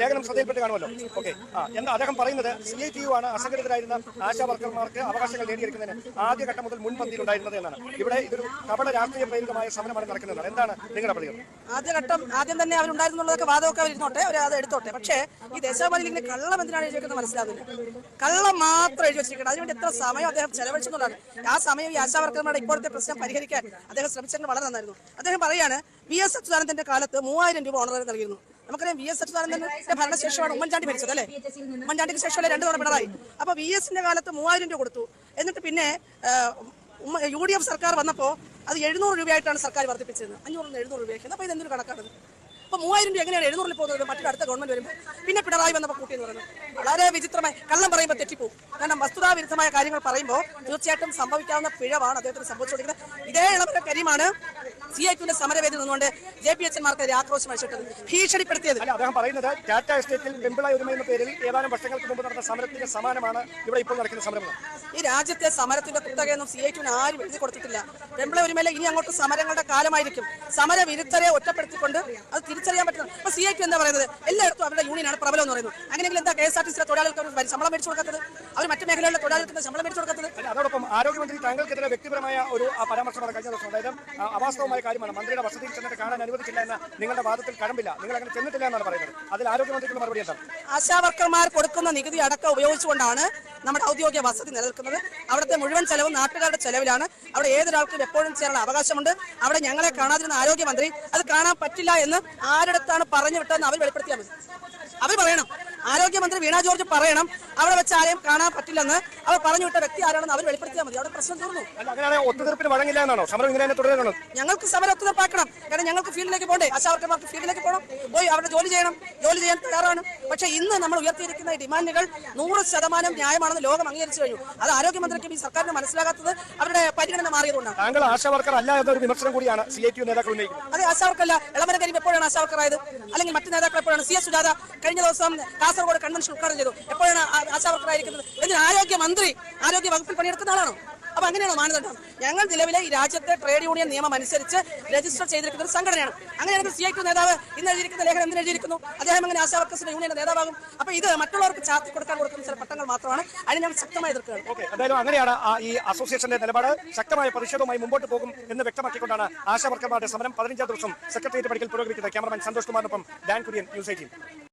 ലേഖനം ശ്രദ്ധയിൽപ്പെട്ട് കാണുമല്ലോ. ഓക്കെ, എന്താ അദ്ദേഹം പറയുന്നത്? CITU ആണ് അസംഘടിതരായിരുന്ന ആശാ വർക്കർമാർക്ക് അവകാശങ്ങൾ നേടിയെടുക്കുന്നതിന് ആദ്യഘട്ടം മുതൽ മുൻപന്തിയിലുണ്ടായിരുന്നത് എന്നാണ്. ഇവിടെ ഇതൊരു കപട രാഷ്ട്രീയ പ്രേരിതമായ സമരമാണ് നടക്കുന്നത്. എന്താണ് നിങ്ങളുടെ പ്രതികരണം? ആദ്യം തന്നെ അവരുണ്ടായിരുന്നുള്ളതൊക്കെ വാദമൊക്കെ അവരിരുന്നോട്ടെ, അവർ അത് എടുത്തോട്ടെ. പക്ഷേ ഈ ദേശാഭിമാനി ഇങ്ങനെ കള്ളം എന്തിനാണ് എഴുതി വെക്കുന്നത് മനസ്സിലാകുന്നില്ല. കള്ളം മാത്രം എഴുതി വെച്ചിരിക്കണം. അതിനുവേണ്ടി എത്ര സമയം അദ്ദേഹം ചെലവഴിച്ചെന്നുള്ളതാണ്. ആ സമയം ഈ ആശാവർക്കർമാരുടെ ഇപ്പോഴത്തെ പ്രശ്നം പരിഹരിക്കാൻ അദ്ദേഹം ശ്രമിച്ചത് വളരെ നന്നായിരുന്നു. അദ്ദേഹം പറയാണ് VS അച്യുതാനന്ദന്റെ കാലത്ത് 3000 രൂപ ഓണററി നൽകിയിരുന്നു. നമുക്കറിയാം VS അച്യുതാനന്ദന്റെ ഭരണശേഷമാണ് ഉമ്മൻചാണ്ടി മരിച്ചത് അല്ലേ? ഉമ്മൻചാണ്ടിക്ക് ശേഷമല്ലേ 2 തവണ പിണറായി. അപ്പൊ VSന്റെ കാലത്ത് 3000 രൂപ കൊടുത്തു. എന്നിട്ട് പിന്നെ UDF സർക്കാർ വന്നപ്പോൾ അത് 700 രൂപയായിട്ടാണ് സർക്കാർ വർദ്ധിപ്പിച്ചത്. 500 700 രൂപയാക്കി. അപ്പോൾ ഇതെന്തൊരു കണക്കാണ്? അപ്പോൾ 3000 രൂപ എങ്ങനെയാണ് 700 പോകുന്നത്? മറ്റൊരു അടുത്ത ഗവൺമെന്റ് വരുമ്പോൾ പിന്നെ പിണറായി വന്നപ്പോൾ കൂട്ടിയെന്ന് പറയുന്നത് വളരെ വിചിത്രമായി. കള്ളം പറയുമ്പോൾ തെറ്റിപ്പോകും. കാരണം വസ്തുതാവിരുദ്ധമായ കാര്യങ്ങൾ പറയുമ്പോൾ തീർച്ചയായിട്ടും സംഭവിക്കാവുന്ന പിഴവാണ് അദ്ദേഹത്തിന് സംഭവിച്ചുകൊണ്ടിരിക്കുന്നത്. ഇതേ ഇളവര കരിമാണ് CITUവിന്റെ സമരവേദി നിന്നുകൊണ്ട് JPHന്മാർക്ക് ആക്രോശം അയച്ചിട്ടത്, ഭീഷണിപ്പെടുത്തിയത്. അദ്ദേഹം പറയുന്നത് ടാറ്റ എസ്റ്റേറ്റിൽ പെമ്പിള ഒരുമ എന്ന പേരിൽ ഏതാനും വർഷങ്ങൾക്ക് മുമ്പ് നടന്ന സമരത്തിന്റെ സമാനമാണ് ഇവിടെ ഇപ്പോൾ നടക്കുന്ന സമരം. ഈ രാജ്യത്തെ സമരത്തിന്റെ കുത്തകയൊന്നും CITUവിന് ആരും എഴുതി കൊടുത്തിട്ടില്ല. പെമ്പിള ഒരുമയിലെ ഇനി അങ്ങോട്ട് സമരങ്ങളുടെ കാലമായിരിക്കും. സമരവിരുദ്ധരെ ഒറ്റപ്പെടുത്തിക്കൊണ്ട് അത് തിരിച്ചറിയാൻ പറ്റുന്നത്. അപ്പൊ CITU എന്താ പറയുന്നത്? എല്ലായിടത്തും അവരുടെ യൂണിയനാണ് പ്രബലം എന്ന് പറയുന്നത്. അങ്ങനെയെങ്കിൽ എന്താ KSRTC തൊഴിലാളികൾക്ക് ശമ്പളം മേടിച്ചു കൊടുക്കുന്നത്? അവർ മറ്റു മേഖലകളിലെ തൊഴിലാളികൾക്ക് ശമ്പളം മേടിച്ചു കൊടുക്കുന്നത്? അതോടൊപ്പം ആരോഗ്യമന്ത്രി താങ്കൾക്കെതിരെ വ്യക്തിപരമായ ഒരു പരാമർശമാണ് കഴിഞ്ഞ ദിവസം. അതായത് അവാസ്തവമായ കാര്യമാണ്. മന്ത്രിയുടെ വസതിയിൽ ചെന്നിട്ട് കാണാൻ അനുവദിച്ചില്ല എന്ന നിങ്ങളുടെ വാദത്തിൽ കഴമ്പില്ല. നിങ്ങൾ അങ്ങനെ ചെന്നിട്ടില്ല എന്നാണ് പറയുന്നത്. അതിൽ ആരോഗ്യമന്ത്രിക്കുള്ള മറുപടി എന്താണ്? ആശാവർക്കർമാർ കൊടുക്കുന്ന നികുതി അടക്കം ഉപയോഗിച്ചുകൊണ്ടാണ് നമ്മുടെ ഔദ്യോഗിക വസതി നിലനിൽക്കുന്നത്. അവിടുത്തെ മുഴുവൻ ചെലവും നാട്ടുകാരുടെ ചെലവിലാണ്. അവിടെ ഏതൊരാൾക്കും എപ്പോഴും ചേരാനുള്ള അവകാശമുണ്ട്. അവിടെ ഞങ്ങളെ കാണാതിരുന്ന ആരോഗ്യമന്ത്രി അത് കാണാൻ പറ്റില്ല എന്ന് ആരുടെടുത്താണ് പറഞ്ഞു വിട്ടതെന്ന് അവർ വെളിപ്പെടുത്തിയാൽ മതി. അവർ പറയണം. ആരോഗ്യമന്ത്രി വീണ ജോർജ് പറയണം അവിടെ വെച്ച് ആരെയും കാണാൻ പറ്റില്ലെന്ന്. അവർ പറഞ്ഞു വിട്ട വ്യക്തി ആരാണെന്ന് അവർ വെളിപ്പെടുത്തിയാൽ മതി. അവിടെ പ്രശ്നം തീർന്നു. ഒത്തുതീർപ്പിന് വഴങ്ങില്ല എന്നാണോ? സമരം ഇങ്ങനെ തുടരണം. ഞങ്ങൾക്ക് സമരം ഒത്തുതീർപ്പാക്കണം. കാരണം ഞങ്ങൾക്ക് ഫീൽഡിലേക്ക് പോകണ്ടേ? ആശാവർക്കർമാർക്ക് ഫീൽഡിലേക്ക് പോകണം, പോയി അവിടെ ജോലി ചെയ്യണം. ജോലി ചെയ്യാൻ തയ്യാറാണ്. പക്ഷേ ഇന്ന് നമ്മൾ ഉയർത്തിയിരിക്കുന്ന ഈ ഡിമാൻഡുകൾ 100% ന്യായമാണെന്ന് ലോകം അംഗീകരിച്ചു കഴിഞ്ഞു. അത് ആരോഗ്യമന്ത്രിക്കും ഈ സർക്കാരിന് മനസ്സിലാകാത്തത് അവരുടെ പരിഗണന മാറിയതുകൊണ്ടാണ്. താങ്കൾ ആശാവർക്കർ അല്ല എന്നൊരു വിമർശനം കൂടിയാണ് CITU നേതാക്കൾ ഉന്നയിക്കുന്നത്. അതെ, ആശാവർക്കല്ല. ഇളമര കരീം എപ്പോഴാണ് ആശാവർക്കറായത്? അല്ലെങ്കിൽ മറ്റു നേതാക്കൾ എപ്പോഴാണ്? CS സുജാത കഴിഞ്ഞ ദിവസം കാസർഗോഡ് കൺവെൻഷൻ ഉദ്ഘാടനം ചെയ്തു. എപ്പോഴാണ് ആശാവർക്കറായിരിക്കുന്നത്? എന്തിന്? ആരോഗ്യ വകുപ്പിൽ പണിയെടുക്കുന്ന ആളാണോ? അപ്പൊ അങ്ങനെയാണോ മാനദണ്ഡം? ഞങ്ങൾ നിലവിലെ ഈ രാജ്യത്തെ ട്രേഡ് യൂണിയൻ നിയമം അനുസരിച്ച് രജിസ്റ്റർ ചെയ്തിരിക്കുന്ന ഒരു സംഘടനയാണ്. അങ്ങനെയാണെങ്കിൽ CITU നേതാവ് ഇന്ന് എഴുതിയിരിക്കുന്ന ലേഖനം എന്തിനു എഴുതിയിരിക്കുന്നു? അദ്ദേഹം അങ്ങനെ ആശാവർക്കേഴ്സിന്റെ യൂണിയന്റെ നേതാവാകും. അപ്പൊ ഇത് മറ്റുള്ളവർക്ക് ചാർത്തി കൊടുക്കുന്ന ചില പട്ടങ്ങൾ മാത്രമാണ്. അതിന് ഞങ്ങൾ ശക്തമായി എതിർക്കുകയാണ്. എന്തായാലും അങ്ങനെയാണ് ഈ അസോസിയേഷന്റെ നിലപാട്. ശക്തമായ പ്രതിഷേധവുമായി മുമ്പോട്ട് പോകും എന്ന് വ്യക്തമാക്കിക്കൊണ്ടാണ് ആശാവർക്കർമാരുടെ സമരം 15ാം ദിവസം സെക്രട്ടേറിയറ്റ് പടിക്കൽ പുരോഗമിക്കുന്നത്. ക്യാമറമാൻ സന്തോഷ് കുമാറിനൊപ്പം ഡാൻ കുര്യൻ, ന്യൂസ് 18.